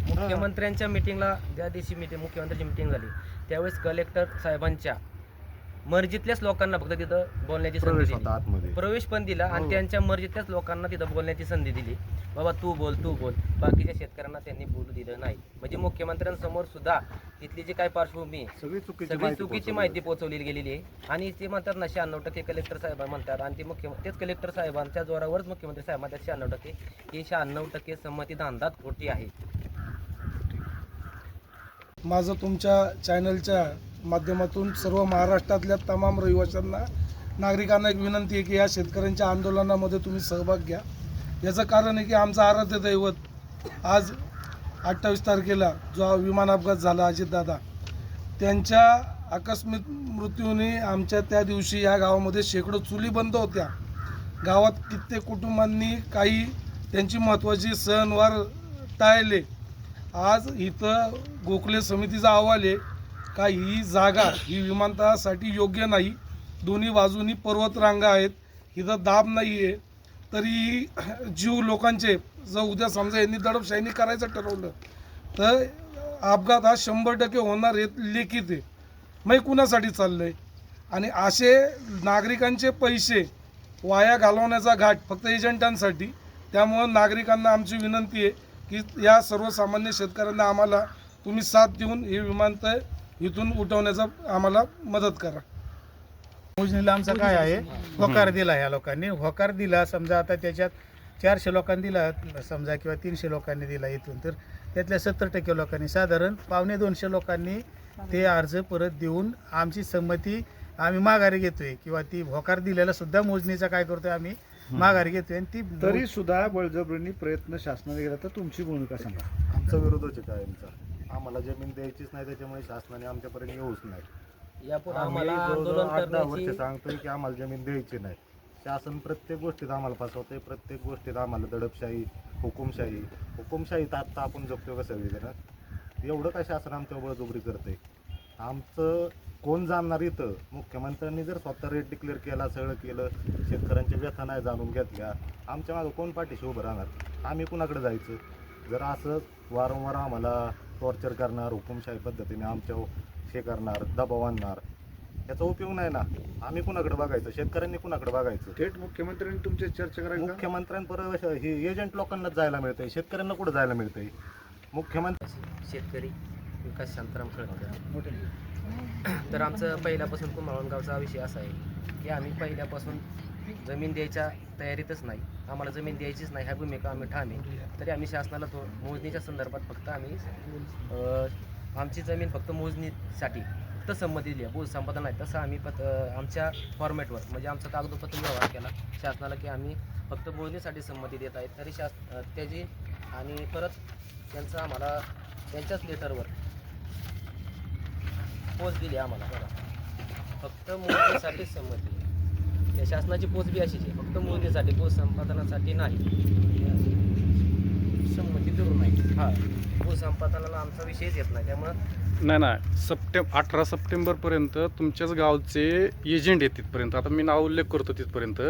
मुख्यमंत्र्यांच्या मिटिंगला ज्या दिवशी मुख्यमंत्र्यांची मिटिंग झाली त्यावेळेस कलेक्टर साहेबांच्या मर्जीतल्याच लोकांना फक्त तिथं बोलण्याची संधी दिली, प्रवेश पण दिला आणि त्यांच्या मर्जीतल्याच लोकांना तिथं बोलण्याची संधी दिली. बाबा तू बोल, बाकीच्या शेतकऱ्यांना त्यांनी बोलू दिलं नाही. म्हणजे मुख्यमंत्र्यांसमोर सुद्धा तिथली जी काय पार्श्वभूमी सगळी चुकीची माहिती पोहोचवली गेलेली आहे. आणि ते म्हणतात ना 96% कलेक्टर साहेब म्हणतात आणि ते तेच कलेक्टर साहेबांच्या जोरावरच मुख्यमंत्री साहेब म्हणतात 96%. ही 96% संमती धांदात खोटी आहे. माझं तुमच्या चॅनलच्या माध्यमातून सर्व महाराष्ट्रातल्या तमाम रहिवाशांना नागरिकांना एक विनंती आहे की या शेतकऱ्यांच्या आंदोलनामध्ये तुम्ही सहभाग घ्या. याचं कारण आहे की आमचं आराध्य दैवत आज 28 तारखेला जो विमान अपघात झाला अजितदादा त्यांच्या आकस्मिक मृत्यूने आमच्या त्या दिवशी या गावामध्ये शेकडो चुली बंद होत्या. गावात कित्येक कुटुंबांनी काही त्यांची महत्त्वाची सणवार टाळले. आज इथं गोखले समितीचा अहवाल आहे का ही जागा ही विमानतळासाठी योग्य नाही. दोन्ही बाजूनी पर्वतरांगा आहेत, इथं दाब नाही आहे. तरी जीव लोकांचे जर उद्या समजा यांनी दडपशाहीने करायचं ठरवलं तर अपघात हा 100% होणार हे लेखित आहे. मग कुणासाठी चाललं आहे? आणि असे नागरिकांचे पैसे वाया घालवण्याचा घाट फक्त एजंटांसाठी. त्यामुळं नागरिकांना आमची विनंती आहे की या सर्वसामान्य शेतकऱ्यांना आम्हाला तुम्ही साथ देऊन हे विमानतळ इथून उठवण्याचा आम्हाला मदत करा. मोजणीला आमचा काय आहे होकार दिला, ह्या लोकांनी होकार दिला. समजा आता त्याच्यात 400 लोकांनी दिला समजा किंवा 300 लोकांनी दिला इथून, तर त्यातल्या 70% लोकांनी साधारण 250 लोकांनी ते अर्ज परत देऊन आमची संमती आम्ही माघारी घेतोय किंवा ती होकार दिलेला सुद्धा मोजणीचा काय करतोय आम्ही माघारी घेतोय. आणि ती तरी सुद्धा बळजबरीने प्रयत्न शासनाने केला तर तुमची भूमिका सांगा. आमचा विरोधच आहे कायमचा. आम्हाला जमीन द्यायचीच नाही, त्याच्यामुळे शासनाने आमच्यापर्यंत येऊच नाही. यापुढे आम्ही आम्हाला जवळजवळ आंदोलन 8-10 वर्ष करण्याची सांगतोय की आम्हाला जमीन द्यायची नाही. शासन प्रत्येक गोष्टीत आम्हाला फसवतंय, प्रत्येक गोष्टीत आम्हाला दडपशाही, हुकुमशाहीत आता आपण जगतो का सगळीकडं. एवढं काय शासन आमच्यावर बळजबरी करतंय. आमचं कोण जाणणार इथं? मुख्यमंत्र्यांनी जर स्वतः रेट डिक्लेअर केला, सगळं केलं, शेतकऱ्यांच्या व्यथा नाही जाणून घेतल्या, आमच्या मागं कोण पाठीशी उभं राहणार? आम्ही कुणाकडे जायचं? जर असं वारंवार आम्हाला टॉर्चर करणार, हुकुमशाही पद्धतीने आमच्या हे करणार, दबाव आणणार, याचा उपयोग नाही ना. आम्ही कुणाकडे बघायचं? शेतकऱ्यांनी कुणाकडे बघायचं? थेट मुख्यमंत्र्यांनी तुमची चर्चा करायची. मुख्यमंत्र्यांपर्यंत हे एजंट लोकांनाच जायला मिळतंय, शेतकऱ्यांना कुठं जायला मिळतंय? मुख्यमंत्री शेतकरी विकास शांताराम खळगे. तर आमचं पहिल्यापासून कुंभाळगावचा विषय असा आहे की आम्ही पहिल्यापासून जमीन द्यायच्या तयारीतच नाही. आम्हाला जमीन द्यायचीच नाही ह्या भूमिका आम्ही ठाम आहे. तरी आम्ही शासनाला मोजणीच्या संदर्भात फक्त आम्ही आमची जमीन फक्त मोजणीसाठी फक्त संमती दिली आहे, भू संपादन नाही. तसं आम्ही आमच्या फॉर्मॅटवर म्हणजे आमचा कागदोपत्र व्यवहार केला शासनाला की आम्ही फक्त मोजणीसाठी संमती देत आहेत. तरी त्याची आणि परत त्यांचं आम्हाला त्यांच्याच लेटरवर पोच दिली आम्हाला बरं फक्त मोजणीसाठी संमती. या शासनाची पोच बी अशीच आहे, फक्त मोजणीसाठी, पोच संपादनासाठी नाही. संमती देऊ नाही. हां, भू संपादनाला आमचा विषयच येत नाही. त्यामुळं नाही 18 सप्टेंबरपर्यंत तुमच्याच गावचे एजंट आहेत तिथपर्यंत. आता मी नाव उल्लेख करतो तिथपर्यंत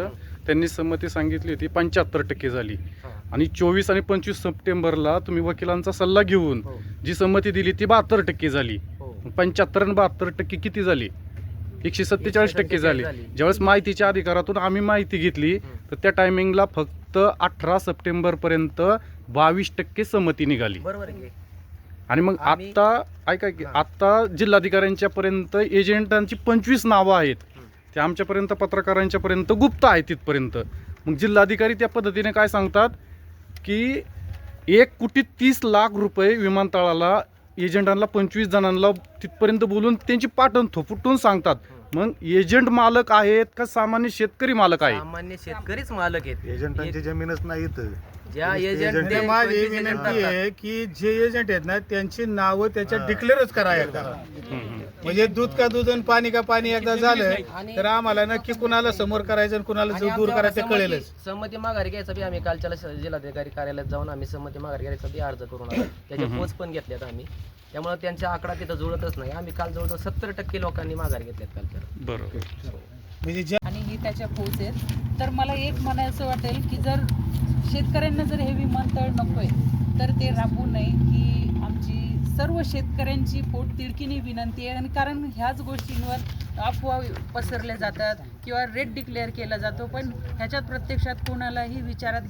त्यांनी संमती सांगितली होती 75% झाली. आणि 24 आणि 25 सप्टेंबरला तुम्ही वकिलांचा सल्ला घेऊन जी संमती दिली ती 72% झाली. 75 आणि 72% किती झाली? 147% झाली. ज्यावेळेस माहितीच्या अधिकारातून आम्ही माहिती घेतली तर त्या टायमिंगला फक्त 18 सप्टेंबरपर्यंत 22% संमती निघाली. बरोबर आहे. आणि मग आता ऐका की आता जिल्हाधिकाऱ्यांच्या पर्यंत एजंटांची 25 नावं आहेत, ते आमच्यापर्यंत पत्रकारांच्या पर्यंत गुप्त आहेत तिथपर्यंत. मग जिल्हाधिकारी त्या पद्धतीने काय सांगतात की 1,30,00,000 रुपये विमानतळाला एजंटांना 25 जणांना तिथपर्यंत बोलून त्यांची पाटण थोपटून सांगतात. मग एजंट मालक आहेत का सामान्य शेतकरी मालक आहेत? सामान्य शेतकरीच मालक आहेत. एजंटांची जमीनच नाही इथं. ज्या एजंट माझी विनंती आहे की जे एजंट आहेत ना त्यांची नावं त्याच्यात डिक्लेअरच करा एकदा. म्हणजे दूध का दूध आणि पाणी का पाणी एकदा झालं तर आम्हाला नक्की कुणाला समोर करायचं आणि कुणाला दूर करायचं कळेलच. संमती माघारी घ्यायचा बी आम्ही कालच्या जिल्हाधिकारी कार्यालयात जाऊन आम्ही संमती माघारी घ्यायचा बी अर्ज करून आलो. त्याचे पोच पण घेतल्यात आम्ही. त्यामुळे त्यांच्या आकडा तिथं जुळतच नाही. आम्ही काल जवळजवळ 70% लोकांनी माघारी घेतल्यात काल. तर बरोबर. म्हणजे आणि ही त्याच्या पोच आहेत. तर मला एक म्हणायचं वाटेल की जर शेतकऱ्यांना जर हे विमानतळ नकोय तर ते राबवू नये. की सर्व शेतकऱ्यांची पोट तिडकीने विनंती आहे. आणि कारण ह्याच गोष्टींवर अफवा पसरल्या जातात किंवा रेट डिक्लेअर केला जातो, पण ह्याच्यात प्रत्यक्षात कोणालाही विचारात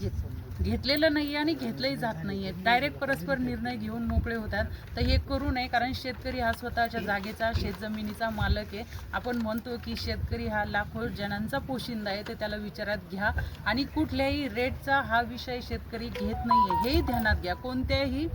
घेतलेलं नाही आणि घेतलंही जात नाही आहे. डायरेक्ट परस्पर निर्णय घेऊन मोकळे होतात. तर हे करू नये, कारण शेतकरी हा स्वतःच्या जागेचा शेतजमिनीचा मालक आहे. आपण म्हणतो की शेतकरी हा लाखो जणांचा पोशिंदा आहे, तर त्याला विचारात घ्या. आणि कुठल्याही रेटचा हा विषय शेतकरी घेत नाही आहे, हेही ध्यानात घ्या. कोणत्याही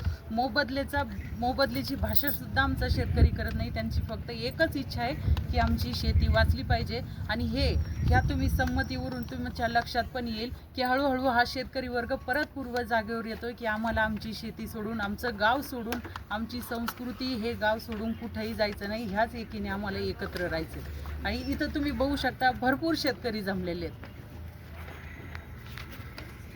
मोबदलीची भाषासुद्धा आमचा शेतकरी करत नाही. त्यांची फक्त एकच इच्छा आहे की आमची शेती वाचली पाहिजे. आणि ह्या तुम्ही संमतीवरून तुमच्या लक्षात पण येईल की हळूहळू हा शेतकरी वर्ग परत पूर्व जागेवर येतोय की आम्हाला आमची शेती सोडून, आमचं गाव सोडून, आमची संस्कृती, हे गाव सोडून कुठेही जायचं नाही. ह्याच एकीने आम्हाला एकत्र राहायचं. आणि इथं तुम्ही बघू शकता भरपूर शेतकरी जमलेले आहेत.